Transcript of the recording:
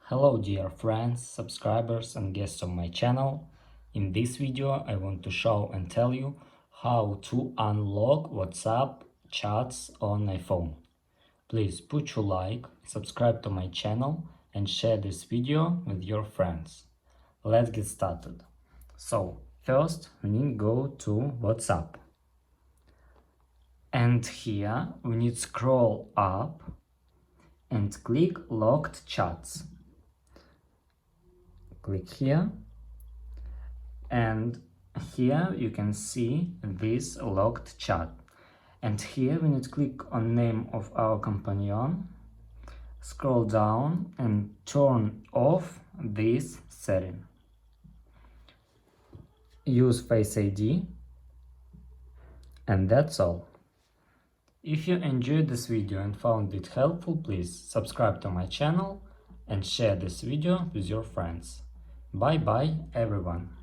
Hello dear friends, subscribers and guests of my channel. In this video I want to show and tell you how to unlock WhatsApp chats on iPhone. Please put your like, subscribe to my channel and share this video with your friends. Let's get started. So first we need to go to WhatsApp. And here we need to scroll up and click locked chats. Click here, and here you can see this locked chat, and here we need to click on name of our companion, scroll down and turn off this setting. Use Face ID, and that's all. If you enjoyed this video and found it helpful, please subscribe to my channel and share this video with your friends. Bye bye everyone.